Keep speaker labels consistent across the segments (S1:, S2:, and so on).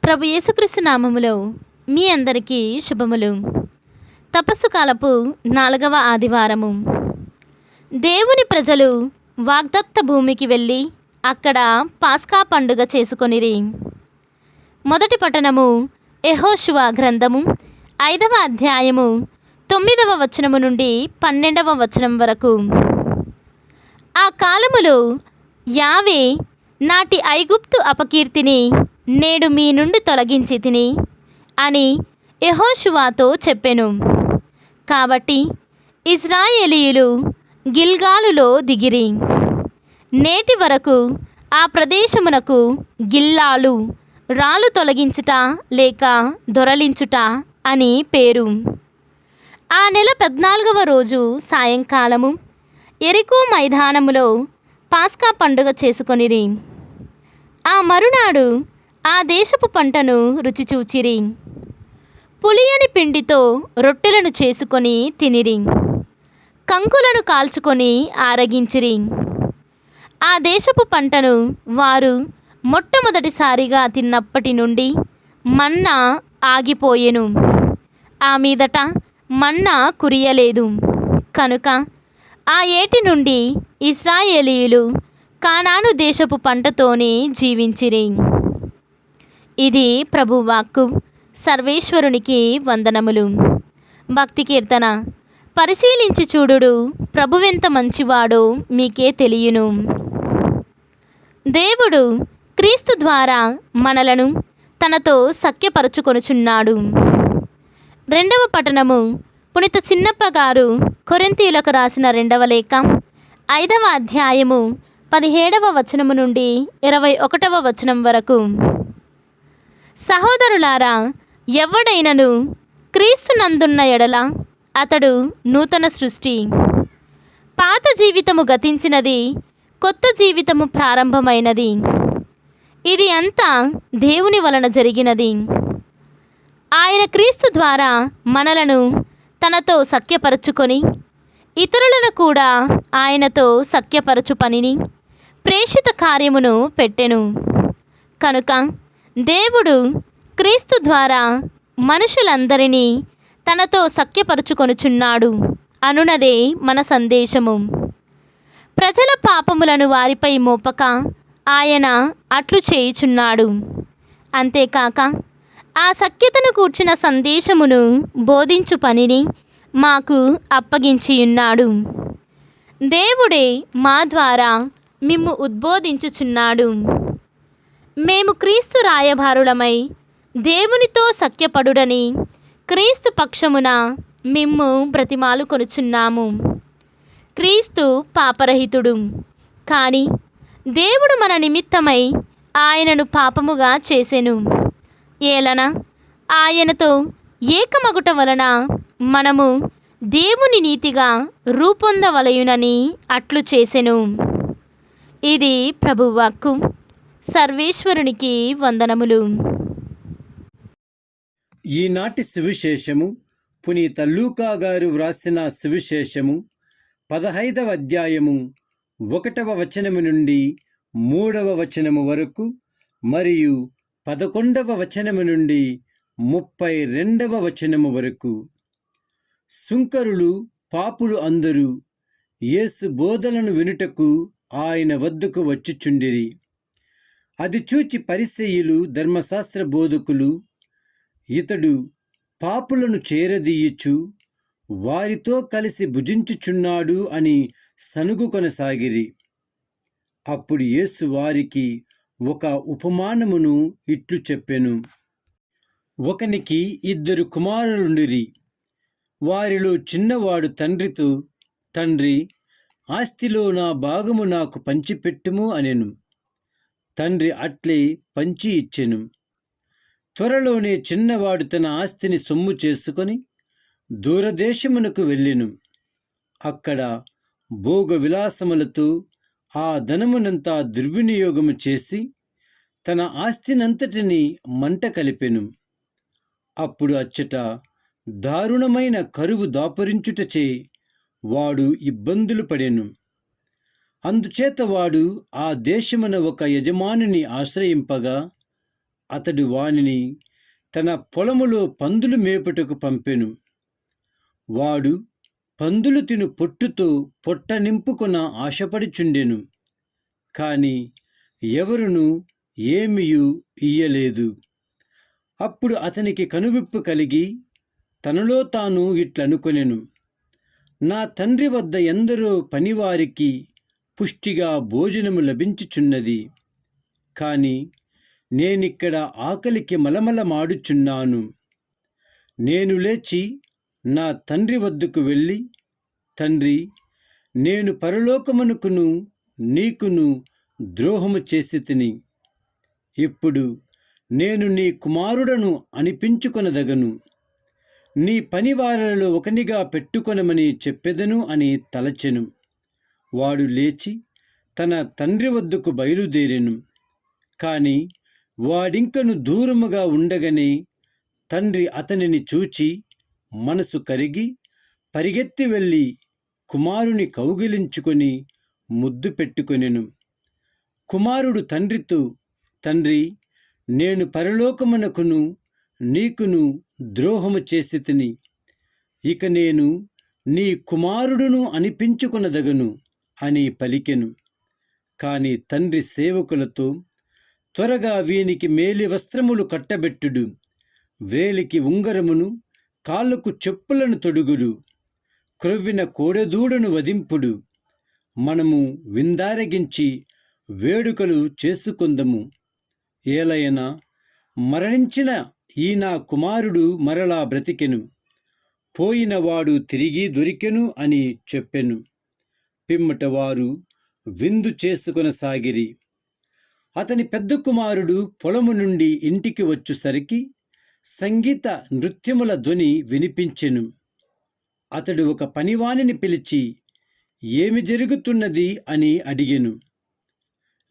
S1: ప్రభు యేసుక్రీస్తు నామములో మీ అందరికీ శుభములు. తపస్సు కాలపు 4వ ఆదివారము. దేవుని ప్రజలు వాగ్దత్త భూమికి వెళ్ళి అక్కడ పాస్కా పండుగ చేసుకొనిరి. మొదటి పట్టణము యెహోషువ గ్రంథము 5వ అధ్యాయము 9వ వచనము నుండి 12వ వచనం వరకు. ఆ కాలములో యావే నాటి ఐగుప్తు అపకీర్తిని నేడు మీ నుండి తొలగించి తిని అని యెహోషువతో చెప్పెను. కాబట్టి ఇశ్రాయేలీయులు గిల్గాలులో దిగిరి. నేటి వరకు ఆ ప్రదేశమునకు గిల్లాలు, రాళ్ళు తొలగించుట లేక దొరలించుట అని పేరు. ఆ నెల 14వ రోజు సాయంకాలము యెరికో మైదానములో పాస్కా పండుగ చేసుకొనిరి. ఆ మరునాడు ఆ దేశపు పంటను రుచి చూచిరి. పులియని పిండితో రొట్టెలను చేసుకొని తినిరి. కంకులను కాల్చుకొని ఆరగించిరి. ఆ దేశపు పంటను వారు మొట్టమొదటిసారిగా తిన్నప్పటి నుండి మన్నా ఆగిపోయెను. ఆ మీదట మన్నా కురియలేదు. కనుక ఆ ఏటి నుండి ఇశ్రాయేలీయులు కానాను దేశపు పంటతోనే జీవించిరి. ఇది ప్రభువాక్కు. సర్వేశ్వరునికి వందనములు. భక్తి కీర్తన. పరిశీలించి చూడుడు, ప్రభువెంత మంచివాడో మీకే తెలియను. దేవుడు క్రీస్తు ద్వారా మనలను తనతో సఖ్యపరచుకొనుచున్నాడు. 2వ పట్టణము పునీత చిన్నప్ప గారు కొరింథీయులకు రాసిన 2వ లేఖ 5వ అధ్యాయము 17వ వచనము నుండి 21వ వచనం వరకు. సహోదరులారా, ఎవడైనను క్రీస్తునందున్న ఎడల అతడు నూతన సృష్టి. పాత జీవితము గతించినది, కొత్త జీవితము ప్రారంభమైనది. ఇది అంతా దేవుని వలన జరిగినది. ఆయన క్రీస్తు ద్వారా మనలను తనతో సఖ్యపరచుకొని ఇతరులను కూడా ఆయనతో సఖ్యపరచు పనిని, ప్రేషిత కార్యమును పెట్టెను. కనుక దేవుడు క్రీస్తు ద్వారా మనుషులందరినీ తనతో సఖ్యపరచుకొనుచున్నాడు అనునదే మన సందేశము. ప్రజల పాపములను వారిపై మోపక ఆయన అట్లు చేయుచున్నాడు. అంతేకాక ఆ సఖ్యతను కూర్చిన సందేశమును బోధించు పనిని మాకు అప్పగించియున్నాడు. దేవుడే మా ద్వారా మిమ్ము ఉద్బోధించుచున్నాడు. మేము క్రీస్తు రాయబారులమై దేవునితో సఖ్యపడుడని క్రీస్తు పక్షమున మిమ్ము బ్రతిమాలు కొనుచున్నాము. క్రీస్తు పాపరహితుడు, కానీ దేవుడు మన నిమిత్తమై ఆయనను పాపముగా చేసెను. ఏలన ఆయనతో ఏకమగుట వలన మనము దేవుని నీతిగా రూపొందవలయునని అట్లు చేసెను. ఇది ప్రభువాక్కు. సర్వేశ్వరునికి వందనములు.
S2: ఈనాటి సువిశేషము పునీత లూకా గారు వ్రాసిన సువిశేషము 15వ అధ్యాయము 1వ వచనము నుండి 3వ వచనము వరకు మరియు 11వ వచనము నుండి 32వ వచనము వరకు. సుంకరులు, పాపులు అందరూ యేసు బోధలను వినుటకు ఆయన వద్దకు వచ్చుచుండిరి. అది చూచి పరిసయ్యులు, ధర్మశాస్త్ర బోధకులు ఇతడు పాపులను చేరదీయుచు వారితో కలిసి భుజించుచున్నాడు అని సనుగు కొనసాగిరి. అప్పుడు యేసు వారికి ఒక ఉపమానమును ఇట్లు చెప్పెను. ఒకనికి 2 కుమారులుండిరి. వారిలో చిన్నవాడు తండ్రితో, తండ్రి, ఆస్తిలో నా భాగము నాకు పంచిపెట్టుము అనెను. తండ్రి అట్లే పంచి ఇచ్చెను. త్వరలోనే చిన్నవాడు తన ఆస్తిని సొమ్ము చేసుకొని దూరదేశమునకు వెళ్ళెను. అక్కడ భోగ విలాసములతో ఆ ధనమునంతా దుర్వినియోగము చేసి తన ఆస్తినంతటిని మంట కలిపెను. అప్పుడు అచ్చట దారుణమైన కరువు దాపురించుటచే వాడు ఇబ్బందులు పడెను. అందుచేత వాడు ఆ దేశమున ఒక యజమానుని ఆశ్రయింపగా అతడు వానిని తన పొలములో పందులు మేపుటకు పంపెను. వాడు పందులు తిను పొట్టుతో పొట్ట నింపుకొన ఆశపడుచుండెను. కాని ఎవరును ఏమియు ఇయ్యలేదు. అప్పుడు అతనికి కనువిప్పు కలిగి తనలో తాను ఇట్లనుకొనెను, నా తండ్రి వద్ద ఎందరో పనివారికి పుష్టిగా భోజనము లభించుచున్నది. కాని నేనిక్కడ ఆకలికి మలమలమాడుచున్నాను. నేను లేచి నా తండ్రి వద్దకు వెళ్ళి, తండ్రి, నేను పరలోకమునకును నీకును ద్రోహము చేసి తిని, ఇప్పుడు నేను నీ కుమారుడను అనిపించుకొనదగను. నీ పనివారలలో ఒకనిగా పెట్టుకొనమని చెప్పెదను అని తలచెను. వాడు లేచి తన తండ్రి వద్దకు బయలుదేరెను. కాని వాడింకను దూరముగా ఉండగానే తండ్రి అతనిని చూచి మనసు కరిగి పరిగెత్తి వెళ్ళి కుమారుని కౌగిలించుకొని ముద్దు పెట్టుకొనెను. కుమారుడు తండ్రితో, తండ్రి, నేను పరలోకమునకును నీకును ద్రోహము చేసి తిని, ఇక నేను నీ కుమారుడును అనిపించుకొనదగను అని పలికెను. కాని తండ్రి సేవకులతో, త్వరగా వీనికి మేలి వస్త్రములు కట్టబెట్టుడు, వేలికి ఉంగరమును కాళ్ళకు చెప్పులను తొడుగుడు, క్రొవ్విన కోడెదూడను వధింపుడు, మనము విందారగించి వేడుకలు చేసుకొందము. ఏలయన మరణించిన ఈ నా కుమారుడు మరలా బ్రతికెను, పోయినవాడు తిరిగి దొరికెను అని చెప్పెను. పిమ్మట వారు విందు చేసుకొనసాగిరి. అతని పెద్ద కుమారుడు పొలము నుండి ఇంటికి వచ్చుసరికి సంగీత నృత్యముల ధ్వని వినిపించెను. అతడు ఒక పనివానిని పిలిచి, ఏమి జరుగుతున్నది అని అడిగెను.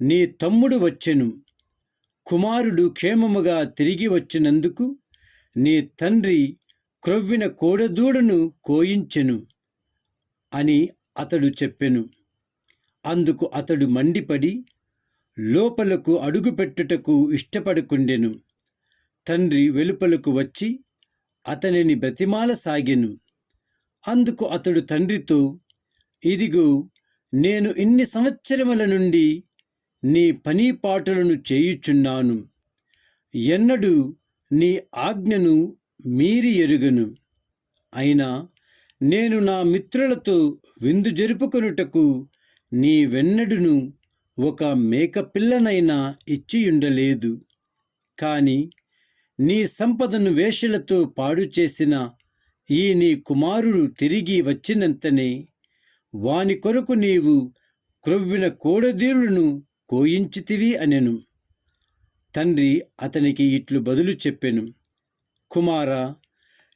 S2: నీ తమ్ముడు వచ్చెను, కుమారుడు క్షేమముగా తిరిగి వచ్చినందుకు నీ తండ్రి క్రొవ్విన కోడెదూడను కోయించెను అని అతడు చెప్పెను. అందుకు అతడు మండిపడి లోపలకు అడుగుపెట్టుటకు ఇష్టపడకుండెను. తండ్రి వెలుపలకు వచ్చి అతనిని బ్రతిమాలసాగెను. అందుకు అతడు తండ్రితో, ఇదిగో, నేను ఇన్ని సంవత్సరముల నుండి నీ పనిపాటులను చేయుచున్నాను. ఎన్నడూ నీ ఆజ్ఞను మీరి ఎరుగను. అయినా నేను నా మిత్రులతో విందు జరుపుకొనుటకు నీ వెన్నడును ఒక మేకపిల్లనైనా ఇచ్చియుండలేదు. కాని నీ సంపదను వేశ్యలతో పాడు చేసిన ఈ నీ కుమారుడు తిరిగి వచ్చినంతనే వాని కొరకు నీవు క్రొవ్విన కోడెదూడను కోయించితివి అనెను. తండ్రి అతనికి ఇట్లు బదులు చెప్పెను, కుమారా,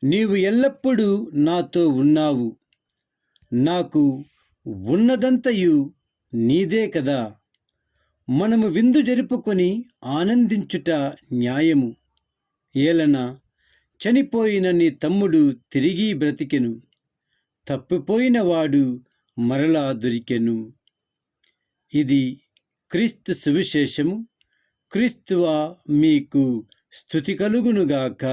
S2: నీవు ఎల్లప్పుడూ నాతో ఉన్నావు. నాకు ఉన్నదంతయు నీదే కదా. మనము విందు జరుపుకొని ఆనందించుట న్యాయము. ఏలన చనిపోయిన నీ తమ్ముడు తిరిగి బ్రతికెను, తప్పిపోయిన వాడు మరలా దొరికెను. ఇది క్రీస్తు సువిశేషము. క్రీస్తువా మీకు స్తుతి కలుగునుగాక.